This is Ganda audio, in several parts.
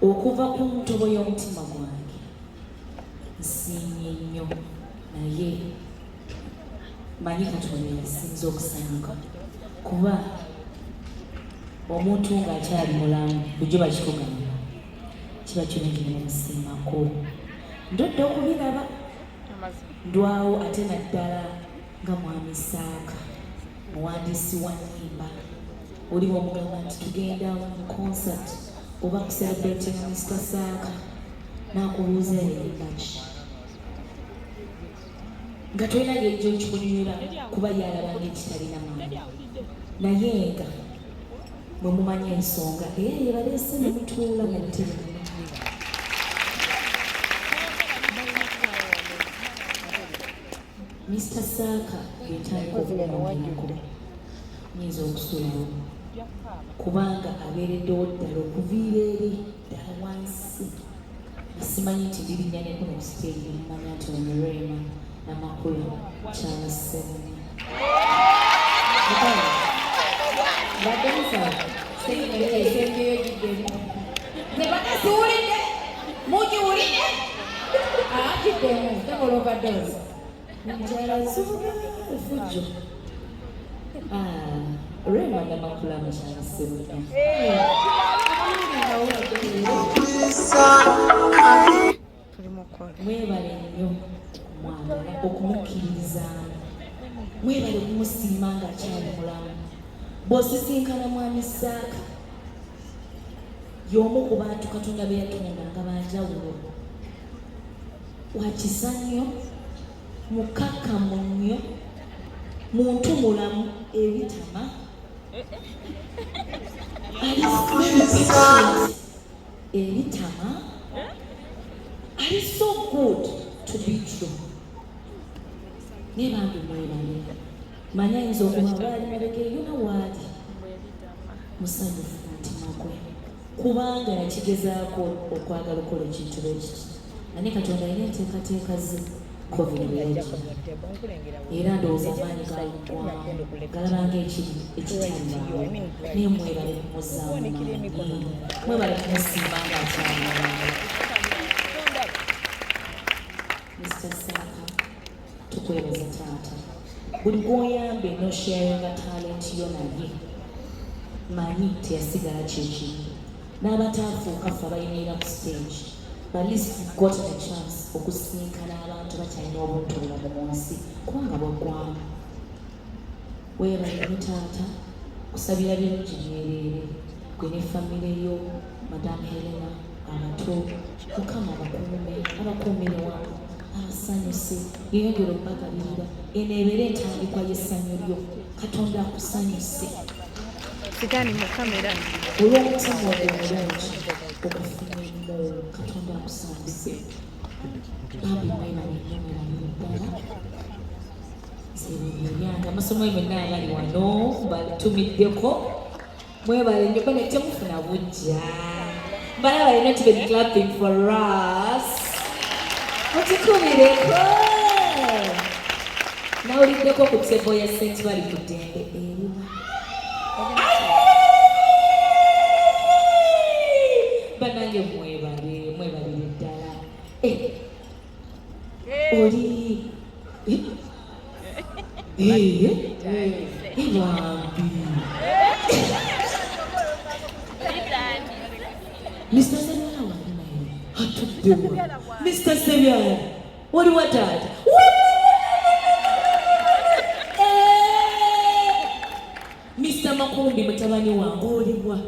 okuva ku ntobo y'omutima gwange nsiimye nnyo naye manyi Katonda yasinza okusanyuka kuba omuntu ng'akyali mulamu bulijjo bakikugamba kiba kirungi n'omusiimako ndodde okubiraba ndwawo ate naddala nga mwami Saaka muwandiisi wa nnyimba oli bw'omugamba nti tugenda mu concert oba kucelebrating Mr. Saaka n'akubuuza erimba ki nga tolina ng'ejjo kikunyuira kuba yalaba ng'ekitalina maanyi naye nga bwe mumanyi ensonga era ye baleese ne mutuula mu ntebe Mr. Saaka yetaaga okubaako nyinza okusulawo kubanga abeereddewo ddala okuviira eri ddala wansi asimanyi nti lirinnya nekuna ku siteegi mumanya nti ono Rema n'amakulu kyala Serena badansa seeyo giddemu ne bakasuulidde mugiwulidde giddemu takola overdose njala zuba efujjo Rema n'amakulu amakyala Serena mwebale nnyo mwagala okumukkiririzaamu mwebale okumusiima ng'akyali mulamu bw'osisinkana mwami Saaka y'omu ku bantu Katonda be yatonda nga banjawulo wakisa nnyo mukakkamu nnyo muntu mulamu ebitama ebitama ali so good to be true ne bantu mwebale manya ayinza okuba baali mabega yona waali musanyufu mutima gwe kubanga yakigezaako okwagala okukola ekintu bwekiti ane Katonda alina enteekateeka ze covid era ndowooza amaanyi galabanga ekitaliawo naye mwebale kumuzaamu maanyi mwebale kumusiima ng'akyali Mr. Saaka tukwebaza taata buli gwoyambe nosharinga talent yo naye manyi teyasigala kyekiri n'abataafuuka ffe abayimirira ku stage but at least you've gotten a chance okusinkana abantu bakyalina obuntubulamu mu nsi kubanga bwaggwamu weebalemu taata kusabira birungi byereere gwe ne famire yo Madam Helena abato Mukama abakuumire wamu abasanyuse yeyongera okubagabirira eno ebeere entandikwa y'essanyu lyo Katonda akusanyuse sigani mu kamera olw'omutima ogwo omulungi okufuna emmowo Katonda akusanyuse bambi mwebale nnyo mwebale ddala zebyebyanga amasomo mwenna abali wano batumiddeko mwebale nnyo bane temufuna bujja balaba balina to be clapping for us mutukumireko nawuliddeko ku tebo ya sente bali ku ddembe erima banange mwebalire ddala oli bambi Mr. Serena waninaye atuddewa Mr. Serena waliwo taata Mr. Makumbi mutabani wange oliwa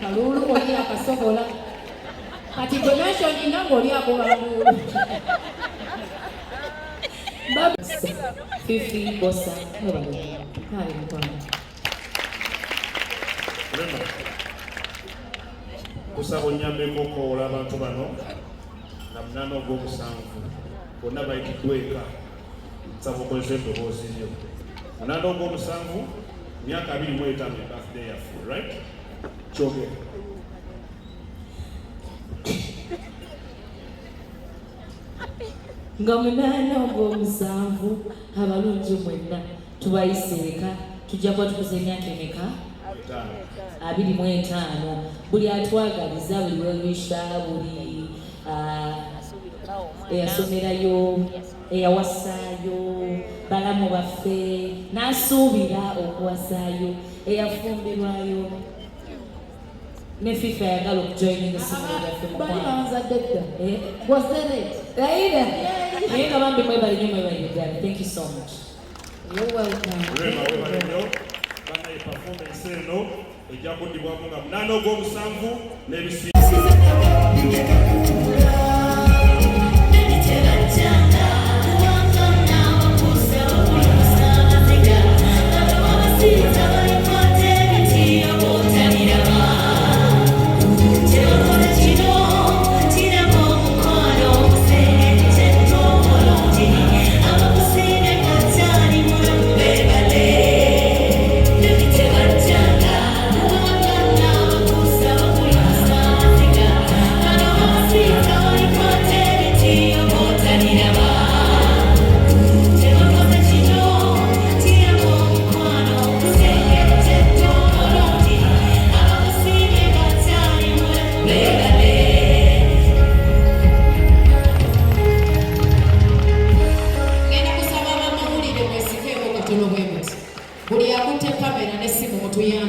kalulu oli akasobola kati donation nga ng'oli akobalulu Fifi bossa mwebale kale mukwano Rema kusaba onyambeko okoola abantu bano na munaana ogw'omusanvu bonna bayitiddwa eka nsaba okozesa eddoboozi lyo munaana ogw'omusanvu myaka 25 birthday yaffe right kyogera nga munaana ogw'omusanvu abalungi mwenna tubayise eka tujja kuba tukuza emyaka emeka 25 buli atwagaliza buli wewisha buli eyasomerayo eyawasaayo balamu baffe n'asuubira okuwasaayo eyafumbirwayo ne FIFA yagala okujoyininga essomero lyaffe naye nga bambi mwebali nnyo mwebali ddala. Thank you so much. You're welcome. Rema webale nnyo banaye performance eno ejja kuddibwamu nga 8 ogw'omusanvu n'ebisi buli akutte kamera n'essimu mutuyambe.